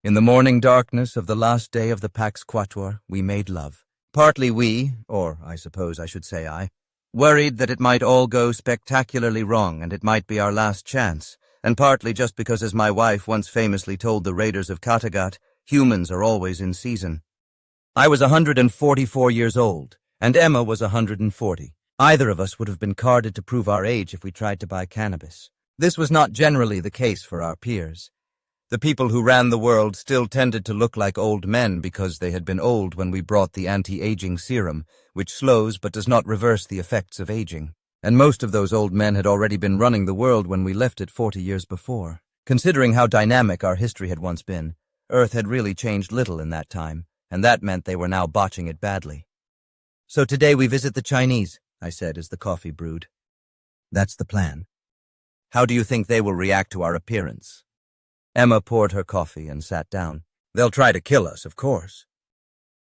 In the morning darkness of the last day of the Pax Quatuor, we made love. Partly we, or I suppose I should say I, worried that it might all go spectacularly wrong and it might be our last chance, and partly just because, as my wife once famously told the raiders of Kattegat, humans are always in season. I was 144 years old, and Emma was 140. Either of us would have been carded to prove our age if we tried to buy cannabis. This was not generally the case for our peers. The people who ran the world still tended to look like old men because they had been old when we brought the anti-aging serum, which slows but does not reverse the effects of aging. And most of those old men had already been running the world when we left it 40 years before. Considering how dynamic our history had once been, Earth had really changed little in that time, and that meant they were now botching it badly. "So today we visit the Chinese," I said as the coffee brewed. "That's the plan." "How do you think they will react to our appearance?" Emma poured her coffee and sat down. "They'll try to kill us, of course."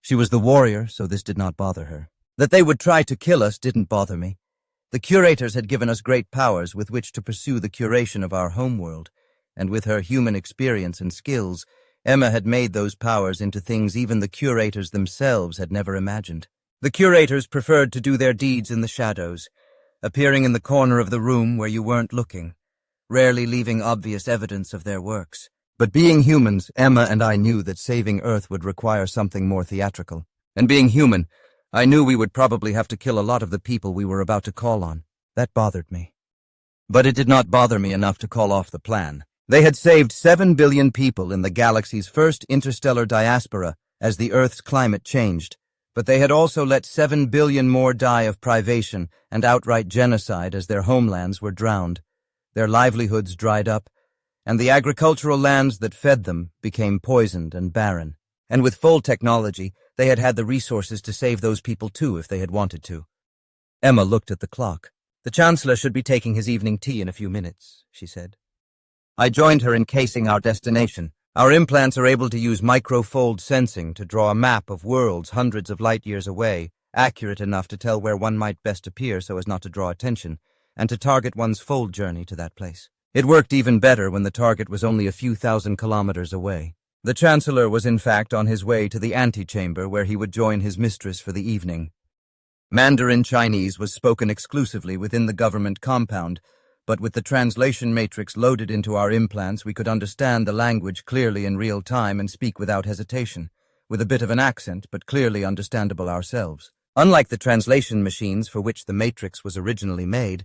She was the warrior, so this did not bother her. That they would try to kill us didn't bother me. The Curators had given us great powers with which to pursue the curation of our homeworld, and with her human experience and skills, Emma had made those powers into things even the Curators themselves had never imagined. The Curators preferred to do their deeds in the shadows, appearing in the corner of the room where you weren't looking, rarely leaving obvious evidence of their works. But being humans, Emma and I knew that saving Earth would require something more theatrical. And being human, I knew we would probably have to kill a lot of the people we were about to call on. That bothered me. But it did not bother me enough to call off the plan. They had saved 7 billion people in the galaxy's first interstellar diaspora as the Earth's climate changed, but they had also let 7 billion more die of privation and outright genocide as their homelands were drowned. Their livelihoods dried up, and the agricultural lands that fed them became poisoned and barren. And with full technology, they had had the resources to save those people too if they had wanted to. Emma looked at the clock. "The Chancellor should be taking his evening tea in a few minutes," she said. I joined her in casing our destination. Our implants are able to use microfold sensing to draw a map of worlds hundreds of light years away, accurate enough to tell where one might best appear so as not to draw attention, and to target one's fold journey to that place. It worked even better when the target was only a few thousand kilometers away. The Chancellor was in fact on his way to the antechamber where he would join his mistress for the evening. Mandarin Chinese was spoken exclusively within the government compound, but with the translation matrix loaded into our implants we could understand the language clearly in real time and speak without hesitation, with a bit of an accent but clearly understandable ourselves. Unlike the translation machines for which the matrix was originally made,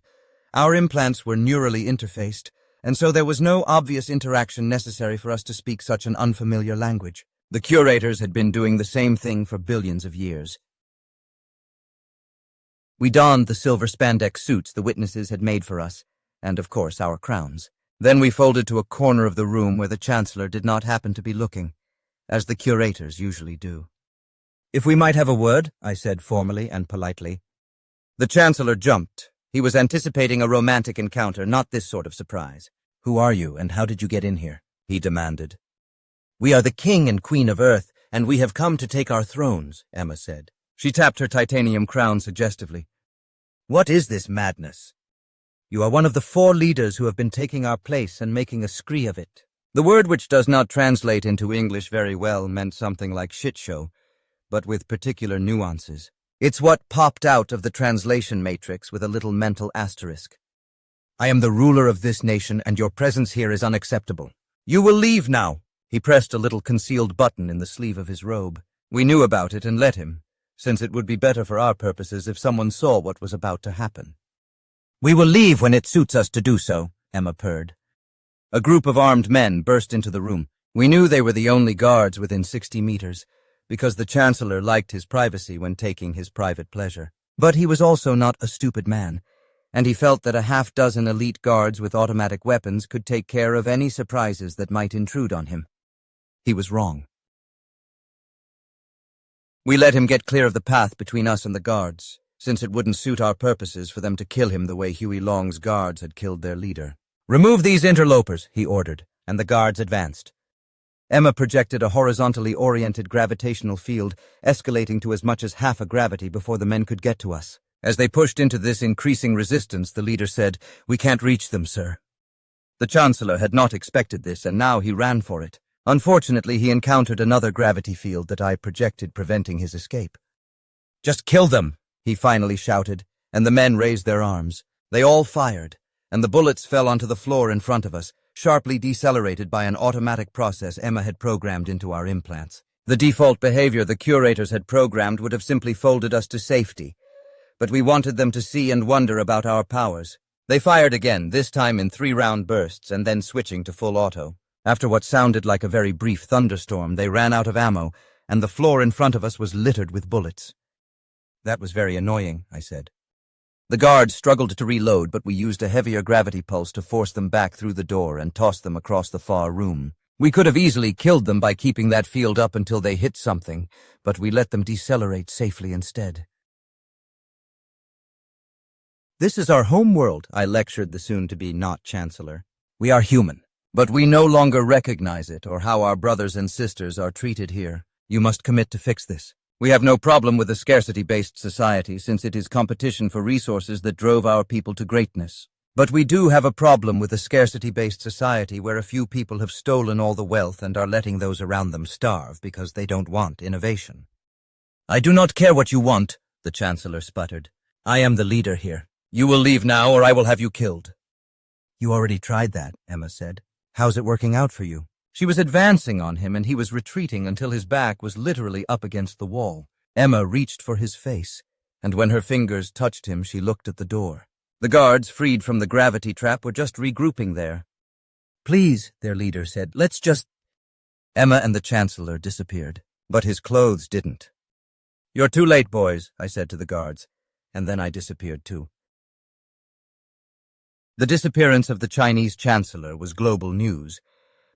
our implants were neurally interfaced, and so there was no obvious interaction necessary for us to speak such an unfamiliar language. The Curators had been doing the same thing for billions of years. We donned the silver spandex suits the witnesses had made for us, and of course our crowns. Then we folded to a corner of the room where the Chancellor did not happen to be looking, as the Curators usually do. "If we might have a word," I said formally and politely. The Chancellor jumped. He was anticipating a romantic encounter, not this sort of surprise. "Who are you, and how did you get in here?" he demanded. "We are the King and Queen of Earth, and we have come to take our thrones," Emma said. She tapped her titanium crown suggestively. "What is this madness? You are one of the 4 leaders who have been taking our place and making a scree of it." The word, which does not translate into English very well, meant something like shit show, but with particular nuances. It's what popped out of the translation matrix with a little mental asterisk. "I am the ruler of this nation, and your presence here is unacceptable. You will leave now." He pressed a little concealed button in the sleeve of his robe. We knew about it and let him, since it would be better for our purposes if someone saw what was about to happen. "We will leave when it suits us to do so," Emma purred. A group of armed men burst into the room. We knew they were the only guards within 60 meters, because the Chancellor liked his privacy when taking his private pleasure. But he was also not a stupid man, and he felt that a half-dozen elite guards with automatic weapons could take care of any surprises that might intrude on him. He was wrong. We let him get clear of the path between us and the guards, since it wouldn't suit our purposes for them to kill him the way Huey Long's guards had killed their leader. "Remove these interlopers," he ordered, and the guards advanced. Emma projected a horizontally oriented gravitational field, escalating to as much as half a gravity before the men could get to us. As they pushed into this increasing resistance, the leader said, "We can't reach them, sir." The Chancellor had not expected this, and now he ran for it. Unfortunately, he encountered another gravity field that I projected, preventing his escape. "Just kill them," he finally shouted, and the men raised their arms. They all fired, and the bullets fell onto the floor in front of us, sharply decelerated by an automatic process Emma had programmed into our implants. The default behavior the Curators had programmed would have simply folded us to safety, but we wanted them to see and wonder about our powers. They fired again, this time in 3-round bursts, and then switching to full auto. After what sounded like a very brief thunderstorm, they ran out of ammo, and the floor in front of us was littered with bullets. "That was very annoying," I said. The guards struggled to reload, but we used a heavier gravity pulse to force them back through the door and toss them across the far room. We could have easily killed them by keeping that field up until they hit something, but we let them decelerate safely instead. "This is our home world," I lectured the soon-to-be not Chancellor. "We are human, but we no longer recognize it or how our brothers and sisters are treated here. You must commit to fix this. We have no problem with a scarcity-based society, since it is competition for resources that drove our people to greatness. But we do have a problem with a scarcity-based society where a few people have stolen all the wealth and are letting those around them starve because they don't want innovation." "I do not care what you want," the Chancellor sputtered. "I am the leader here. You will leave now, or I will have you killed." "You already tried that," Emma said. "How's it working out for you?" She was advancing on him, and he was retreating until his back was literally up against the wall. Emma reached for his face, and when her fingers touched him, she looked at the door. The guards, freed from the gravity trap, were just regrouping there. "Please," their leader said, "let's just—" Emma and the Chancellor disappeared, but his clothes didn't. "You're too late, boys," I said to the guards, and then I disappeared too. The disappearance of the Chinese Chancellor was global news,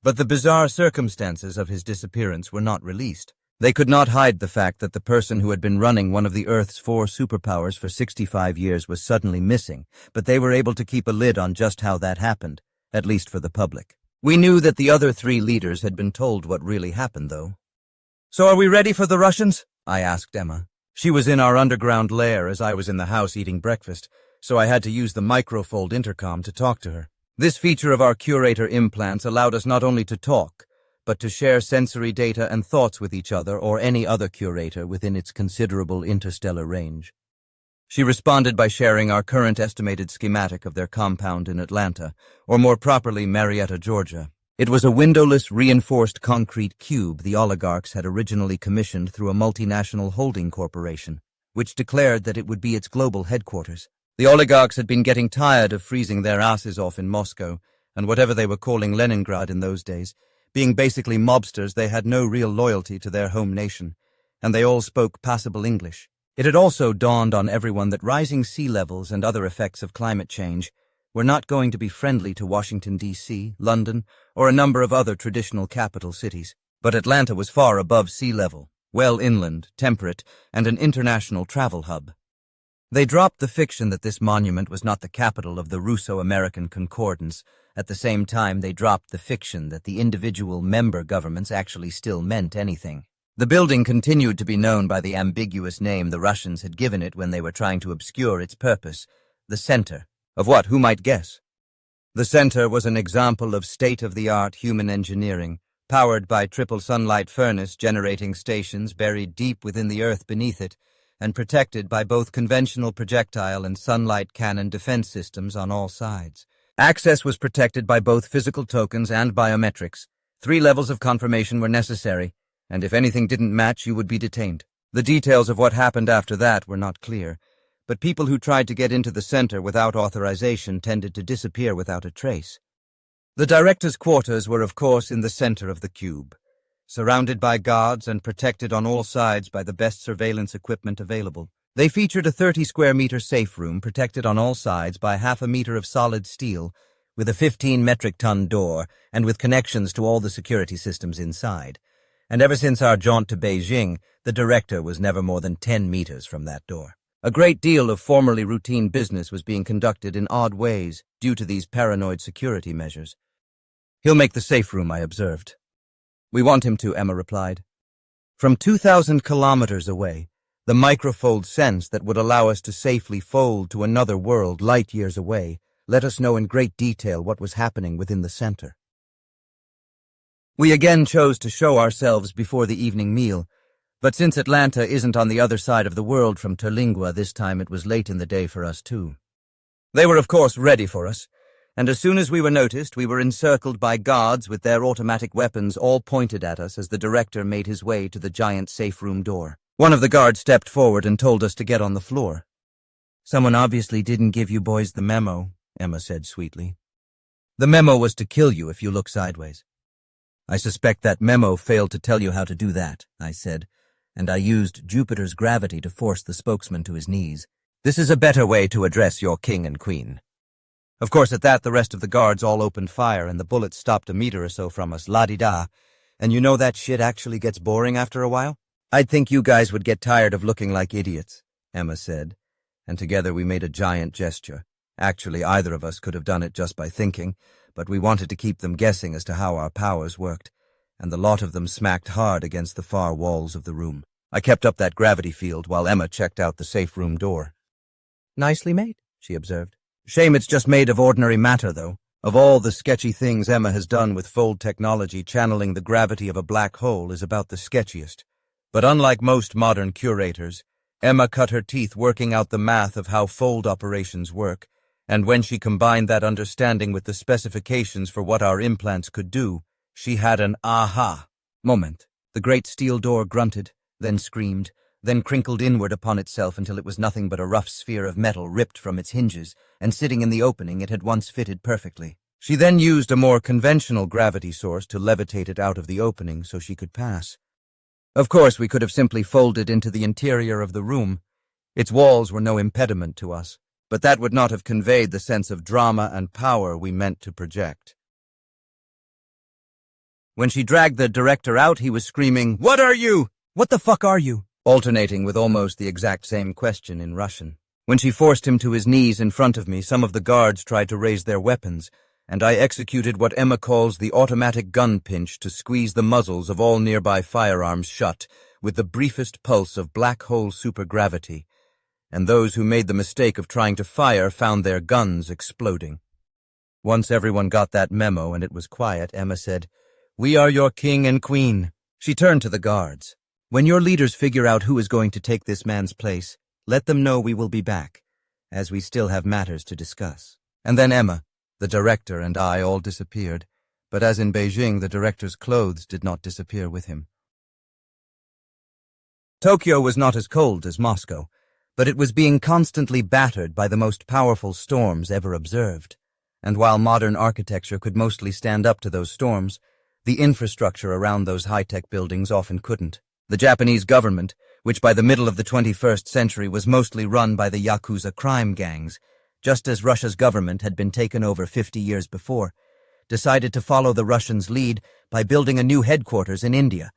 but the bizarre circumstances of his disappearance were not released. They could not hide the fact that the person who had been running one of the Earth's 4 superpowers for 65 years was suddenly missing, but they were able to keep a lid on just how that happened, at least for the public. We knew that the other 3 leaders had been told what really happened, though. "So are we ready for the Russians?" I asked Emma. She was in our underground lair as I was in the house eating breakfast, so I had to use the microfold intercom to talk to her. This feature of our Curator implants allowed us not only to talk, but to share sensory data and thoughts with each other or any other Curator within its considerable interstellar range. She responded by sharing our current estimated schematic of their compound in Atlanta, or more properly Marietta, Georgia. It was a windowless, reinforced concrete cube the oligarchs had originally commissioned through a multinational holding corporation, which declared that it would be its global headquarters. The oligarchs had been getting tired of freezing their asses off in Moscow, and whatever they were calling Leningrad in those days. Being basically mobsters, they had no real loyalty to their home nation, and they all spoke passable English. It had also dawned on everyone that rising sea levels and other effects of climate change were not going to be friendly to Washington, D.C., London, or a number of other traditional capital cities. But Atlanta was far above sea level, well inland, temperate, and an international travel hub. They dropped the fiction that this monument was not the capital of the Russo-American Concordance. At the same time, they dropped the fiction that the individual member governments actually still meant anything. The building continued to be known by the ambiguous name the Russians had given it when they were trying to obscure its purpose, the Center. Of what? Who might guess? The Center was an example of state-of-the-art human engineering, powered by triple sunlight furnace generating stations buried deep within the earth beneath it, and protected by both conventional projectile and sunlight cannon defense systems on all sides. Access was protected by both physical tokens and biometrics. 3 levels of confirmation were necessary, and if anything didn't match, you would be detained. The details of what happened after that were not clear, but people who tried to get into the center without authorization tended to disappear without a trace. The directors' quarters were, of course, in the center of the cube, surrounded by guards and protected on all sides by the best surveillance equipment available. They featured a 30-square-meter safe room protected on all sides by half a meter of solid steel, with a 15-metric-ton door and with connections to all the security systems inside. And ever since our jaunt to Beijing, the director was never more than 10 meters from that door. A great deal of formerly routine business was being conducted in odd ways due to these paranoid security measures. "He'll make the safe room," I observed. "We want him to," Emma replied. From 2,000 kilometers away, the microfold sense that would allow us to safely fold to another world light years away let us know in great detail what was happening within the center. We again chose to show ourselves before the evening meal, but since Atlanta isn't on the other side of the world from Terlingua, this time it was late in the day for us too. They were of course ready for us, and as soon as we were noticed, we were encircled by guards with their automatic weapons all pointed at us as the director made his way to the giant safe room door. One of the guards stepped forward and told us to get on the floor. "Someone obviously didn't give you boys the memo," Emma said sweetly. "The memo was to kill you if you look sideways." "I suspect that memo failed to tell you how to do that," I said, and I used Jupiter's gravity to force the spokesman to his knees. "This is a better way to address your king and queen." Of course, at that, the rest of the guards all opened fire, and the bullets stopped a meter or so from us, la-di-da. And you know that shit actually gets boring after a while? "I'd think you guys would get tired of looking like idiots," Emma said, and together we made a giant gesture. Actually, either of us could have done it just by thinking, but we wanted to keep them guessing as to how our powers worked, and the lot of them smacked hard against the far walls of the room. I kept up that gravity field while Emma checked out the safe room door. "Nicely made," she observed. "Shame it's just made of ordinary matter, though. Of all the sketchy things Emma has done with fold technology, channeling the gravity of a black hole is about the sketchiest. But unlike most modern curators, Emma cut her teeth working out the math of how fold operations work, and when she combined that understanding with the specifications for what our implants could do, she had an aha moment. The great steel door grunted, then screamed, then crinkled inward upon itself until it was nothing but a rough sphere of metal ripped from its hinges, and sitting in the opening it had once fitted perfectly. She then used a more conventional gravity source to levitate it out of the opening so she could pass. Of course, we could have simply folded into the interior of the room. Its walls were no impediment to us, but that would not have conveyed the sense of drama and power we meant to project. When she dragged the director out, he was screaming, "What are you? What the fuck are you?" alternating with almost the exact same question in Russian. When she forced him to his knees in front of me, some of the guards tried to raise their weapons, and I executed what Emma calls the automatic gun pinch to squeeze the muzzles of all nearby firearms shut with the briefest pulse of black hole supergravity, and those who made the mistake of trying to fire found their guns exploding. Once everyone got that memo and it was quiet, Emma said, "We are your king and queen." She turned to the guards. "When your leaders figure out who is going to take this man's place, let them know we will be back, as we still have matters to discuss." And then Emma, the director, and I all disappeared, but as in Beijing, the director's clothes did not disappear with him. Tokyo was not as cold as Moscow, but it was being constantly battered by the most powerful storms ever observed. And while modern architecture could mostly stand up to those storms, the infrastructure around those high-tech buildings often couldn't. The Japanese government, which by the middle of the 21st century was mostly run by the Yakuza crime gangs, just as Russia's government had been taken over 50 years before, decided to follow the Russians' lead by building a new headquarters in India,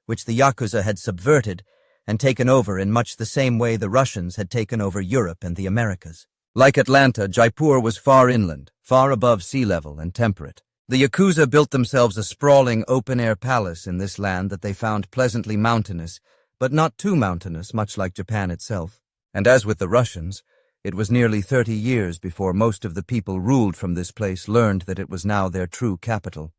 which the Yakuza had subverted and taken over in much the same way the Russians had taken over Europe and the Americas. Like Atlanta, Jaipur was far inland, far above sea level and temperate. The Yakuza built themselves a sprawling open-air palace in this land that they found pleasantly mountainous, but not too mountainous, much like Japan itself. And as with the Russians, it was nearly 30 years before most of the people ruled from this place learned that it was now their true capital.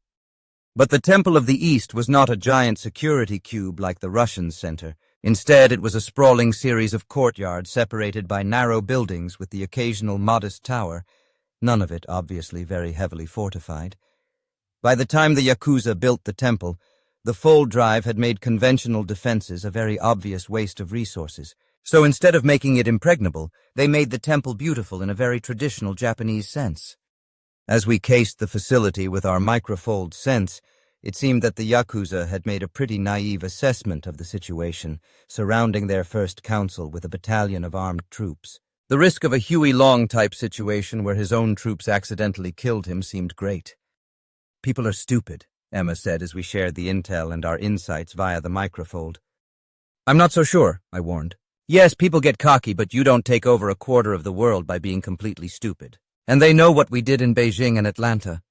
But the Temple of the East was not a giant security cube like the Russian center. Instead, it was a sprawling series of courtyards separated by narrow buildings with the occasional modest tower, none of it obviously very heavily fortified. By the time the Yakuza built the temple, the fold drive had made conventional defenses a very obvious waste of resources. So instead of making it impregnable, they made the temple beautiful in a very traditional Japanese sense. As we cased the facility with our microfold sense, it seemed that the Yakuza had made a pretty naive assessment of the situation, surrounding their first council with a battalion of armed troops. The risk of a Huey Long-type situation where his own troops accidentally killed him seemed great. "People are stupid," Emma said as we shared the intel and our insights via the microfold. "I'm not so sure," I warned. "Yes, people get cocky, but you don't take over a quarter of the world by being completely stupid. And they know what we did in Beijing and Atlanta."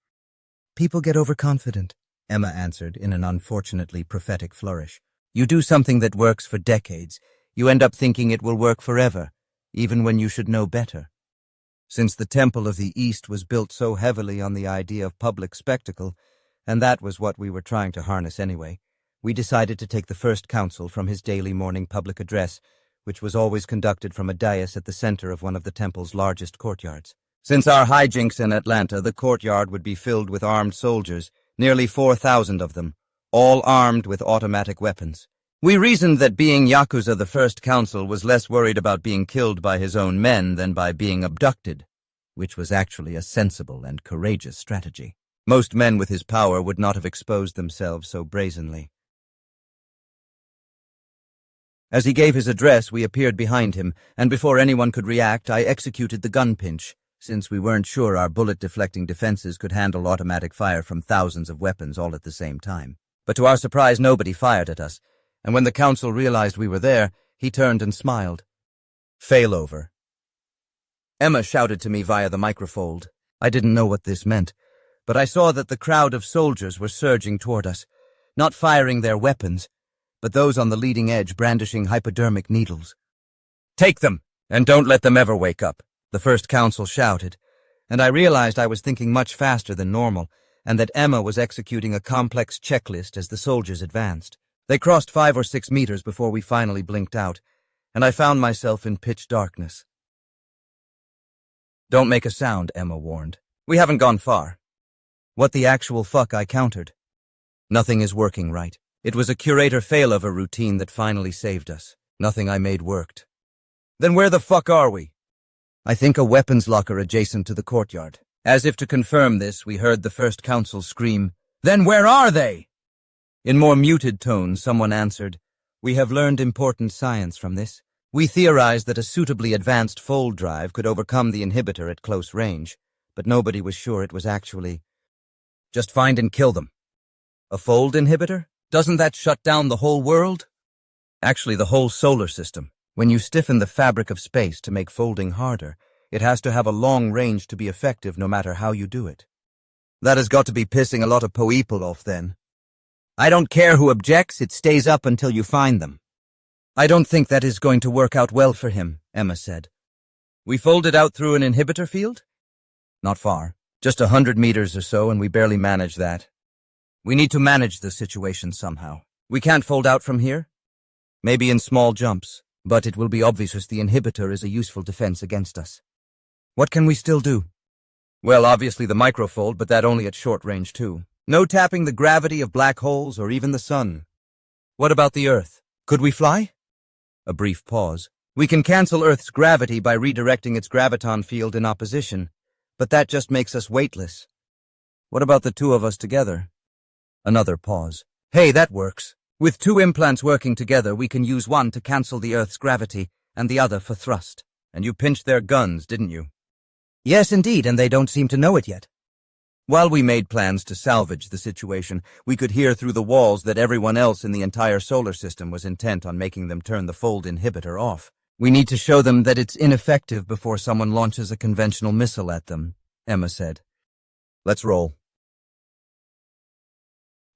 "People get overconfident," Emma answered in an unfortunately prophetic flourish. "You do something that works for decades. You end up thinking it will work forever, even when you should know better." Since the Temple of the East was built so heavily on the idea of public spectacle, and that was what we were trying to harness anyway. We decided to take the first council from his daily morning public address, which was always conducted from a dais at the center of one of the temple's largest courtyards. Since our hijinks in Atlanta, the courtyard would be filled with armed soldiers, nearly 4,000 of them, all armed with automatic weapons. We reasoned that being Yakuza the First Council was less worried about being killed by his own men than by being abducted, which was actually a sensible and courageous strategy. Most men with his power would not have exposed themselves so brazenly. As he gave his address, we appeared behind him, and before anyone could react, I executed the gun pinch, since we weren't sure our bullet-deflecting defenses could handle automatic fire from thousands of weapons all at the same time. But to our surprise, nobody fired at us, and when the council realized we were there, he turned and smiled. Failover. Emma shouted to me via the microphone. I didn't know what this meant, but I saw that the crowd of soldiers were surging toward us, not firing their weapons, but those on the leading edge brandishing hypodermic needles. "Take them, and don't let them ever wake up," the First Council shouted, and I realized I was thinking much faster than normal, and that Emma was executing a complex checklist as the soldiers advanced. They crossed 5 or 6 meters before we finally blinked out, and I found myself in pitch darkness. "Don't make a sound," Emma warned. "We haven't gone far." What the actual fuck, I countered. Nothing is working right. It was a curator failover routine that finally saved us. Nothing I made worked. "Then where the fuck are we?" "I think a weapons locker adjacent to the courtyard." As if to confirm this, we heard the First Council scream, "Then where are they?" In more muted tones, someone answered, "We have learned important science from this. We theorized that a suitably advanced fold drive could overcome the inhibitor at close range, but nobody was sure it was actually... Just find and kill them." "A fold inhibitor? Doesn't that shut down the whole world?" "Actually, the whole solar system. When you stiffen the fabric of space to make folding harder, it has to have a long range to be effective no matter how you do it." "That has got to be pissing a lot of people off then." "I don't care who objects, it stays up until you find them." "I don't think that is going to work out well for him," Emma said. "We folded out through an inhibitor field?" "Not far. Just 100 meters or so, and we barely managed that. We need to manage the situation somehow. We can't fold out from here? Maybe in small jumps, but it will be obvious the inhibitor is a useful defense against us." "What can we still do?" "Well, obviously the microfold, but that only at short range too. No tapping the gravity of black holes or even the sun." "What about the Earth? Could we fly?" A brief pause. "We can cancel Earth's gravity by redirecting its graviton field in opposition, but that just makes us weightless." "What about the two of us together?" Another pause. "Hey, that works. With 2 implants working together, we can use one to cancel the Earth's gravity and the other for thrust." "And you pinched their guns, didn't you?" "Yes, indeed, and they don't seem to know it yet." While we made plans to salvage the situation, we could hear through the walls that everyone else in the entire solar system was intent on making them turn the fold inhibitor off. "We need to show them that it's ineffective before someone launches a conventional missile at them," Emma said. "Let's roll."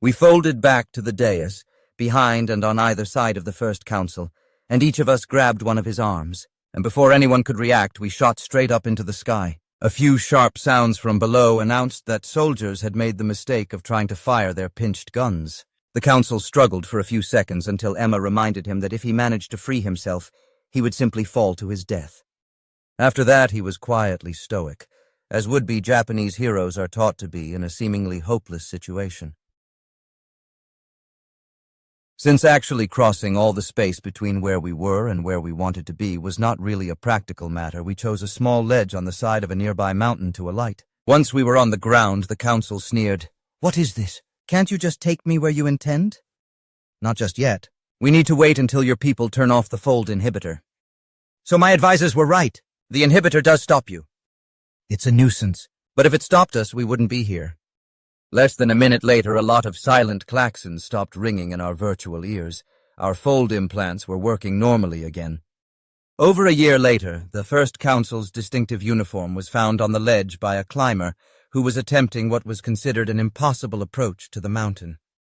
We folded back to the dais, behind and on either side of the First Council, and each of us grabbed one of his arms, and before anyone could react, we shot straight up into the sky. A few sharp sounds from below announced that soldiers had made the mistake of trying to fire their pinched guns. The Council struggled for a few seconds until Emma reminded him that if he managed to free himself, he would simply fall to his death. After that, he was quietly stoic, as would-be Japanese heroes are taught to be in a seemingly hopeless situation. Since actually crossing all the space between where we were and where we wanted to be was not really a practical matter, we chose a small ledge on the side of a nearby mountain to alight. Once we were on the ground, the Council sneered, "What is this? Can't you just take me where you intend?" "Not just yet. We need to wait until your people turn off the fold inhibitor." "So my advisors were right. The inhibitor does stop you." "It's a nuisance. But if it stopped us, we wouldn't be here." Less than a minute later, a lot of silent klaxons stopped ringing in our virtual ears. Our fold implants were working normally again. Over a year later, the First Council's distinctive uniform was found on the ledge by a climber who was attempting what was considered an impossible approach to the mountain.